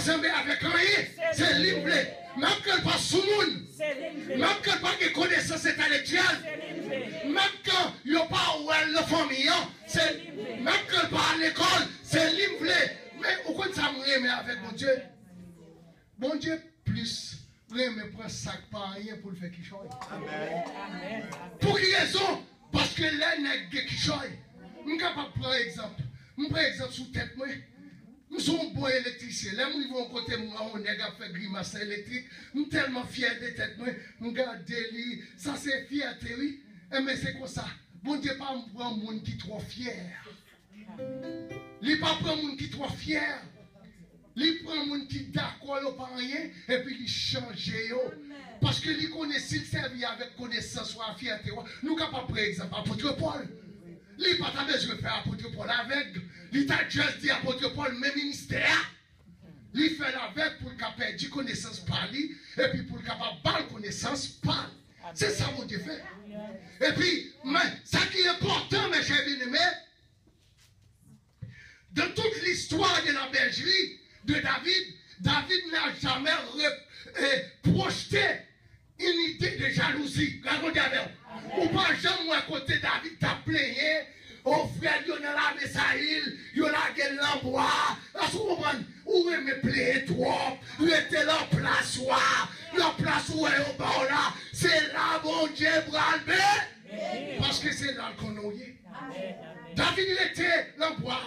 ensemble avec rien, c'est libre. Même quand pas sous monde, même quand pas de connaissance intellectuelle, même quand il n'y a pas de famille, même quand pas à l'école, c'est libre. Mais au contraire, ça me remet avec mon Dieu. Mon Dieu, plus, me prend sac par rien pour le faire qui choye. Pour quelle raison? Parce que là, il y a qui choye. Je suis capable de prendre un exemple. Je prends un exemple sous tête. Nous sommes bons électriciens. Là, nous vivons côté moi, on a fait grimace électrique. Nous sommes tellement fiers de tête. Nous regardons les. Ça, c'est fierté, oui. Mais c'est quoi ça? Bon Dieu, pas prendre un monde qui est trop fier. Il ne pas prendre un monde qui est trop fier. Il prend un monde qui est d'accord par rien et puis il change. Parce que il connaît s'il servit avec connaissance ou avec fierté. Nous sommes capables, par exemple, apôtre Paul. Il n'a pas besoin de faire apôtre Paul avec. Il t'a juste dit apôtre Paul, même ministère. Il fait avec pour le capable de connaissance par lui et puis pour le capable de connaissance par. C'est ça mon Dieu fait. Et puis, mais, ça qui est important, mes chers bien-aimés, de toute l'histoire de la bergerie de David, David n'a jamais projeté une idée de jalousie. Regardez avec. Ou pas jamais à côté David t'a plaigné. Oh frère, il y a la Messaïl, il y a la gueule en bois. Est-ce que vous comprenez? Où est me plaît trop? Où était la place où? La place où est au bas là? C'est là, mon Dieu, bralbé. Parce que c'est là qu'on a eu. David, il était dans le bois.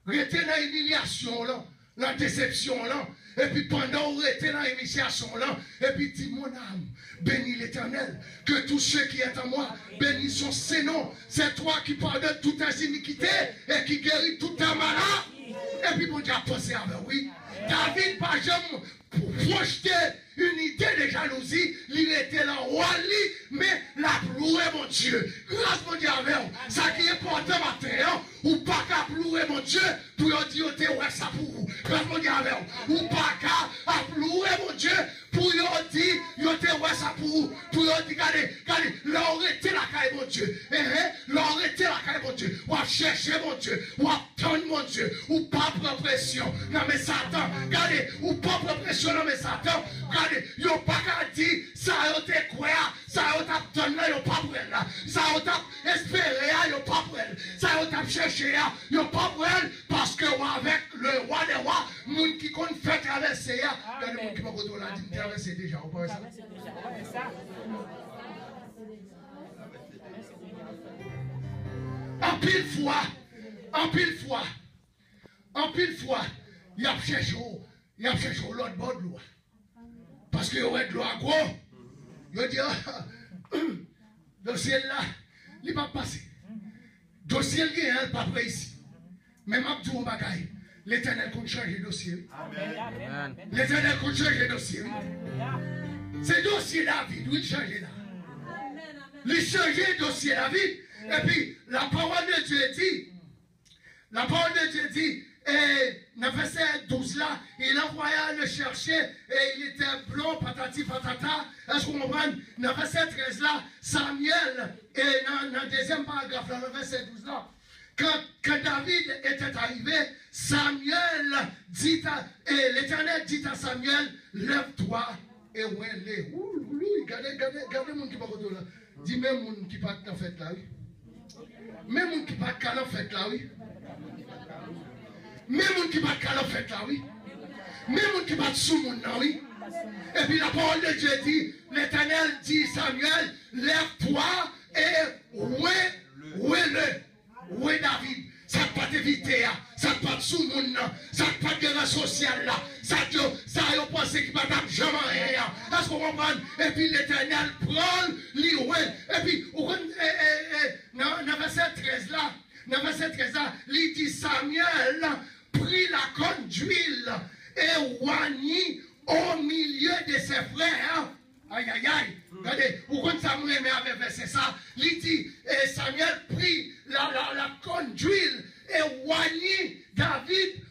Il était dans l'humiliation là. La déception là, et puis pendant où était dans l'initiation là, et puis dit mon âme, bénis l'Éternel, que tous ceux qui sont en moi, bénissent son nom, c'est toi qui pardonnes toute ta iniquité et qui guérit toute ta maladie. Et puis mon Dieu a pensé avec oui. David, par exemple, pour projeter une idée de jalousie, il était là, Wally, mais la louer mon Dieu. Grâce mon Dieu avec vous. Ça qui est important matin, ou pas qu'à louer mon Dieu, pour dire, ouais, ça pour vous. Grâce mon Dieu avec vous. Ou pas qu'à louer mon Dieu, pour dire, ouais, ça pour vous. Pour dire, regardez, l'arrêter la caille mon Dieu. L'arrêter la caille mon Dieu. Ou à chercher mon Dieu. Ou à attendre mon Dieu. Ou pas prendre pression. Non mais Satan, regardez, ou pas prendre pression, non mais Satan. Regardez, il n'y a pas qu'à dire, ça a été quoi, ça a été donné, il n'y a pas pour elle. Ça a été espéré, il n'y a pas pour elle. Ça a été cherché, il n'y a pas pour elle. Parce que avec le roi des rois, les gens qui comptent faire traverser, il y a des gens qui vont la dire traverser déjà. Vous voyez ça? En pile fois, il a cherché l'autre bord de l'eau. Parce qu'il y aurait de l'eau à gros. Il dit, dossier là, il va passer. Dossier il n'est pas prêt ici. Mais ma tout bagaille, l'Éternel compte changer le dossier. L'Éternel compte changer le dossier. C'est dossier David, oui, il change là. Il change le dossier David. Et puis, la parole de Dieu dit, et dans le verset 12 là, il envoya le chercher et il était blond, patati patata. Est-ce qu'on comprend? Dans le verset 13 là, Samuel, et dans le deuxième paragraphe, dans le verset 12 là, quand David était arrivé, Samuel dit et l'Éternel dit à Samuel, lève-toi et ouais les. Regardez mon qui va là. Dis même mon qui part en fait là, oui. Même mon qui part en fait là, oui. Même mon qui bat en fait là, oui. Même mon qui bat sous mon nom, oui. Et puis la parole de Dieu dit, l'Éternel dit Samuel, lève-toi et ouais David. Ça ne pas t'éviter, ça ne pas sous mon nom, ça ne pas de guerre sociale là. Ça a pensé qu'il va t'amener jamais rien. Est-ce qu'on comprend? Et puis l'Éternel prend l'oué. Et puis, dans le verset 13 là, il dit Samuel prit la conne d'huile et oignit au milieu de ses frères. Aïe, aïe, aïe. Regardez, pourquoi Samuel avait versé ça? Il dit, et Samuel prit la conne d'huile et oignit David.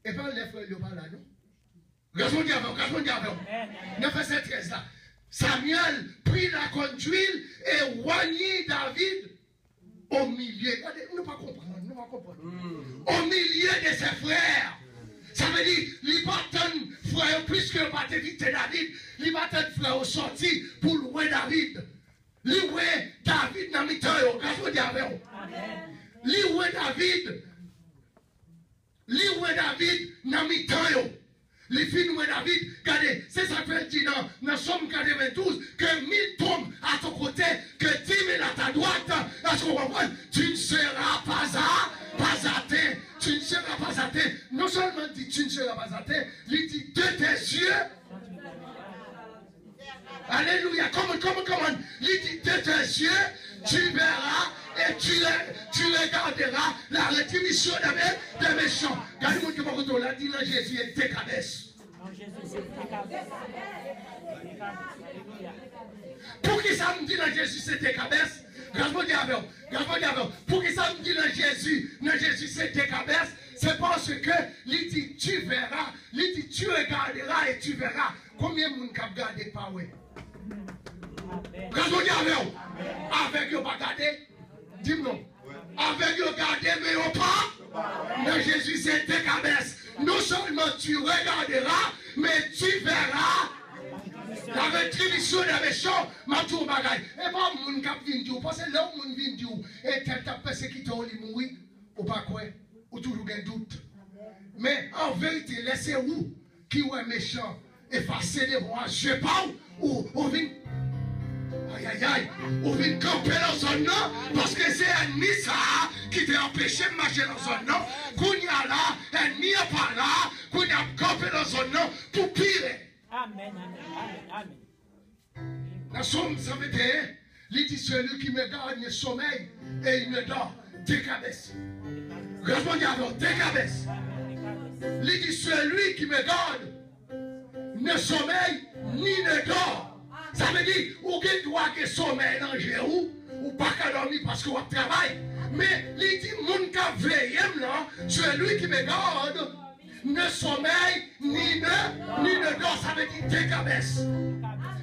Et pas les frères, il n'y a pas là, non? Regardons. Le verset 13 là. Samuel prit la conne d'huile et oignit David au milieu. Regardez, nous ne pas comprendre. Au milieu de ses frères. Ça veut dire, il n'est pas frère, puisque pas éviter David, il va être frère sorti pour louer David. Louer David dans le temps, regardez avec louer David. Louer David dans le temps. Les filles louer David, regardez, c'est ça que dit dans Somme 92, que 1000 tombent à ton côté, que 10 000 à ta droite. Est-ce qu'on comprend? Tu ne seras pas atteint. Tu ne seras pas atteint. Non seulement dit tu ne seras pas atteint, il dit de tes yeux. Alléluia. Comment? Il dit de tes yeux, tu verras et tu regarderas la rétribution des méchants. Regardez-moi que mon là dit là Jésus est tes cabesses. Pour qui ça me dit là Jésus c'est tes cabesses? Regarde-moi pour qui ça me dit là Jésus c'est tes cabesses? C'est parce que il dit tu verras, il dit tu regarderas et tu verras. Combien de monde qui a regardé par ouais? Avec eux pas garder, dis-moi. Avec eux garder mais au pas. Mais Jésus c'est tes cabesses. Non seulement tu regarderas, mais tu verras la rétribution des méchants. Ma tour bagaille. Et pas mon cap vient parce que là où mon vient et tel t'a persécuté ou mourir ou pas quoi ou toujours un doute. Mais en vérité laissez-vous qui est méchant effacer les voix. Je pas ou vient aïe, ou vient camper dans son nom, parce que c'est un ennemi ça qui t'a empêché de marcher dans son nom. Qu'on y a là, un ennemi n'est pas là, qu'on y a campé dans son nom pour pire. Amen. Dans Somme 121, il dit celui qui me garde le sommeil et il me dort, des cabesses. Répondez alors, des cabesses. Il dit celui qui me garde ne sommeille ni ne dort. Ça veut dire, ou qu'il doit que sommeil dans Jéhu, ou pas qu'à dormir parce qu'on travaille. Mais il dit, mon cas veille là, celui qui me garde, ne sommeille ni ne dort. Ça veut dire des cabesses.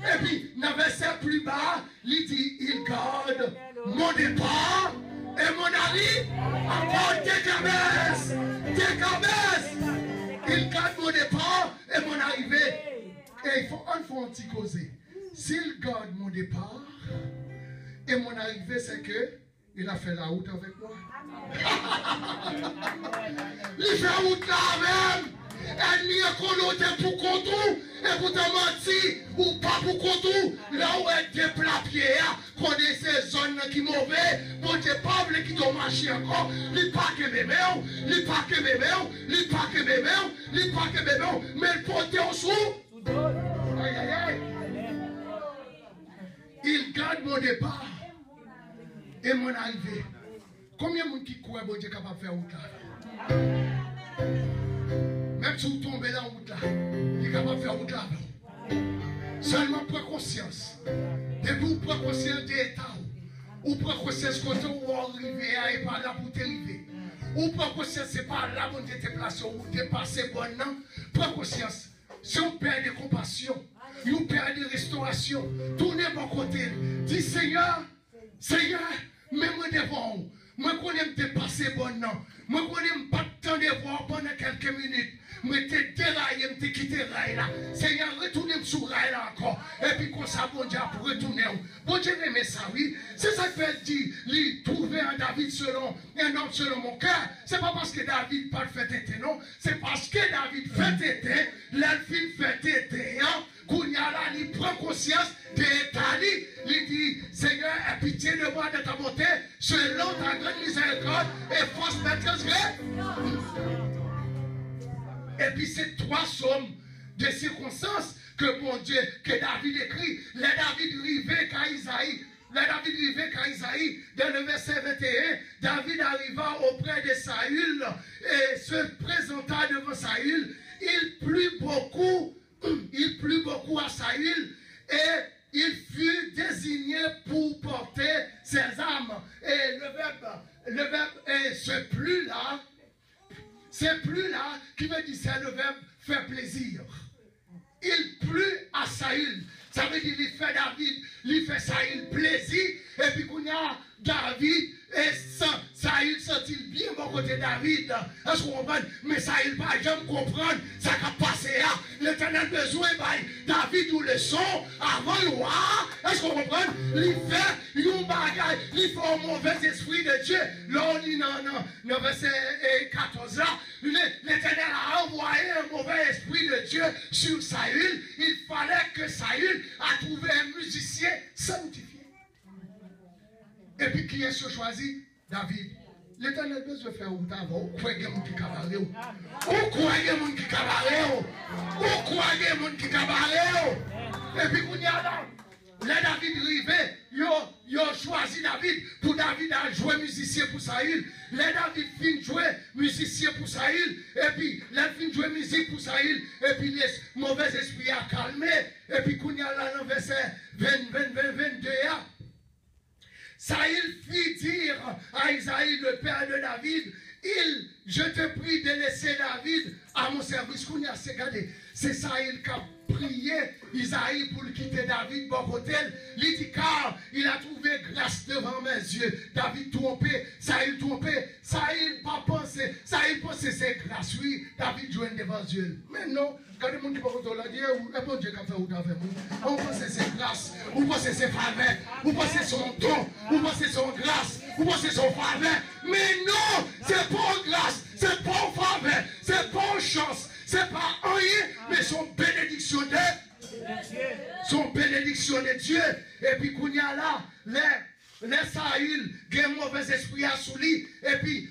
Et puis, dans le verset plus bas, il dit, il garde mon départ et mon arrivée. Encore des cabesses. Des cabesses. Il garde mon départ et mon arrivée. Et il faut un petit causer. S'il garde mon départ et mon arrivée, c'est que il a fait la route avec moi. Il fait la route là même. Elle n'y a qu'on pour contour et pour te mentir ou pas pour contour. Là où elle déplace pied, qu'on est ces zones qui mauvais, pour te pas qui t'ont marché encore. Il pas que bébé, il pas que bébé, il pas que bébé, il pas que bébé, mais le porter en sous. Aïe. Il garde mon départ et mon arrivée. Combien de monde qui croit que Dieu est capable de faire route là? Même si vous tombez dans la route là, il est capable de faire route là. Seulement prends conscience. Depuis vous prenez conscience de l'état, ou prenez conscience que vous arrivez et pas là pour t'arriver. Ou prenez conscience c'est pas là pour te déplacer ou dépasser bon non. Prends conscience. Si on perd de compassion, on perd de restauration, tournez mon côté. Dis Seigneur, mets-moi devant vous. Moi, je connais me dépasser bon nom. Moi, je connais me pas tant de voir pendant quelques minutes. Moi, je te déraillé, je te quitté rail là. Seigneur, retournez sur rail là encore. Et puis, comme ça, bon Dieu, pour retourner. Bon Dieu, aimez ça, oui. C'est ça que Père dit, lui, trouver un David selon, un homme selon mon cœur. C'est pas parce que David pas fait été, non. C'est parce que David fait été, l'elfine fait été, hein. Kounyala, il prend conscience de l'Italie. Il dit, Seigneur, aie pitié de moi de ta bonté, selon ta grande miséricorde, et force maîtresse. Et puis ces trois sommes de circonstances que mon Dieu, que David écrit, les David rivait qu'à Isaïe. Dans le verset 21, David arriva auprès de Saül et se présenta devant Saül. Il plut beaucoup à Saül et il fut désigné pour porter ses armes. Et le verbe est ce plus là qui veut dire c'est le verbe faire plaisir. Il plut à Saül. Ça veut dire il fait David, il fait Saül plaisir. Et puis qu'on a David et Saül sent-il bien bon côté David. Est-ce qu'on comprend? Mais Saül pas jamais comprendre ça qui a passé. L'Éternel besoin de David ou le son avant le roi. Est-ce qu'on comprend? Il fait une bagaille, il fait un mauvais esprit de Dieu. Là, on dit dans verset 14 là, l'Éternel a envoyé un mauvais esprit de Dieu sur Saül. Il fallait que Saül a trouvé un musicien sanctifié. Et puis qui est-ce choisi? David. L'Éternel besoin de faire un avant. Où croyez que qui cabaret? Où croyez que qui cabaret? Où croyez que qui cabaret? Et puis qu'on y a là. Les David rivé, ils ont choisi David pour David à jouer musicien pour Saül. Les David fin jouer musicien pour Saül. Et puis les fin jouer musique pour Saül. Et puis les mauvais esprits a calmé. Et puis qu'on y a là dans le verset 22. Saül fit dire à Isaïe, le père de David, je te prie de laisser David à mon service. Qu'on y a regardé, c'est Saül qui a prié Isaïe pour quitter David bon côté. Il dit car il a trouvé grâce devant mes yeux. David trompé, Saül trompé, Saül pas pensé, Saül pensé c'est grâce, oui, David joue devant Dieu. Mais non, quand les gens qui parlent de Dieu, le bon Dieu qui a fait ou avec nous, on pense que c'est grâce, on pense que c'est faveur, on pense que c'est son don, on pense que c'est son grâce, on pense que c'est son faveur. Mais non, c'est pas grâce, c'est pas faveur, c'est pas chance. C'est pas rien, mais son bénédiction de Dieu. Son bénédiction de Dieu. Et puis, qu'on y a là, les Saül, il y a un mauvais esprit à sous lui. Et puis,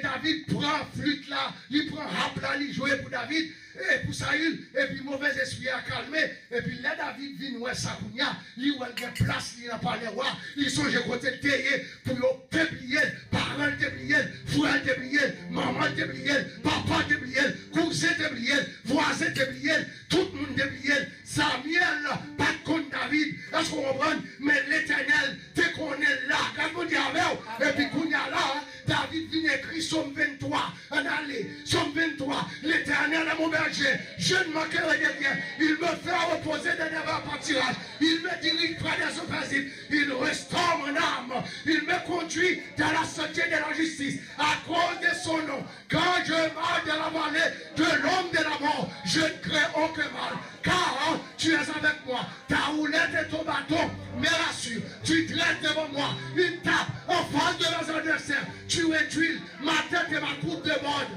David prend flûte là, il prend rap là, il joue pour David. Et pour Saül, et puis mauvais esprit a calmé, et puis là David vient ouais ça il y a une place, il n'a pas les rois, ils sont je côté de terre pour déplier, parents déplier, frère déplier, maman déplier, papa déplier, cousin déplier, voisin déplier, tout le monde déplier, Samuel, pas contre David, est-ce qu'on comprend? Mais l'Éternel, dès qu'on est là, quand vous dites avec, et puis qu'on y a là, David vient écrire Somme 23, en allée, Somme 23, l'Éternel est mon berger, je ne manquerai de rien, il me fait reposer de never pâturage, il me dirige près des eaux paisibles, il restaure mon âme, il me conduit dans la sentier de la justice, à cause de son nom, quand je marche dans la vallée de l'homme de la mort, je ne crains aucun mal, car tu es avec moi, ta roulette et ton bâton me rassurent, tu traites devant moi une tape en face de mes adversaires, tu es ma tête et ma coupe de mode.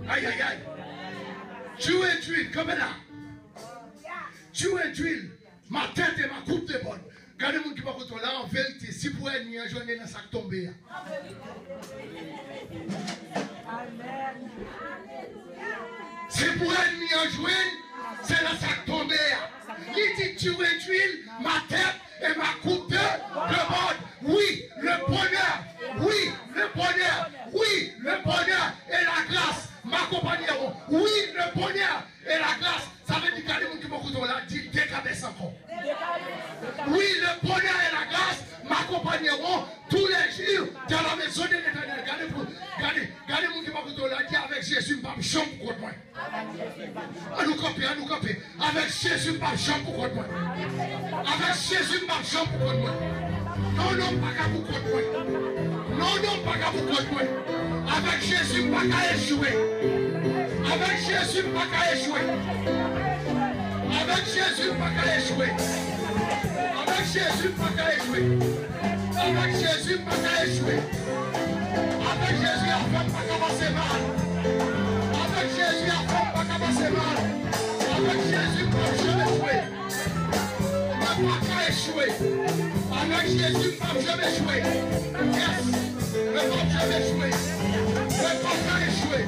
Aïe aïe aïe. Tu es comme là. Tu es ma tête et ma coupe de mode. Regardez-moi qui va contre là, en vérité, si vous êtes mis un journée dans sa tombée. Si vous êtes mis un journée, c'est dans sa tombée. Il dit tu es ma tête et ma coupe de mode. Oui, le bonheur. Oui, le bonheur. Oui, le bonheur et la grâce m'accompagneront. Oui, le bonheur et la grâce. Ça veut dire qu'il y a des gens qui vont là, dit décabesse encore. Oui, le bonheur et la grâce m'accompagneront tous les jours dans la maison de l'Éternel. Regardez-moi qui vont là, dit avec Jésus, je ne vais pas chambre pour moi. À nous copier. Avec Jésus, je ne vais pas chambre pour moi. Avec Jésus, je ne vais pas chambre pour moi. Non, pas qu'à vous contre moi. Non, pas qu'à vous contre moi. Avec Jésus, pas qu'à échouer. Avec Jésus, pas qu'à échouer. Avec Jésus, pas qu'à échouer. Avec Jésus, pas qu'à échouer. Avec Jésus, pas qu'à échouer. Avec Jésus, la femme pas qu'à passer mal. Avec Jésus, la femme pas qu'à passer mal. Avec Jésus, pas jamais échouer. Mais pas qu'à échouer. Avec Jésus, pas jamais échouer. Yes. Mais pas jamais échouer. Mais pas qu'à échouer.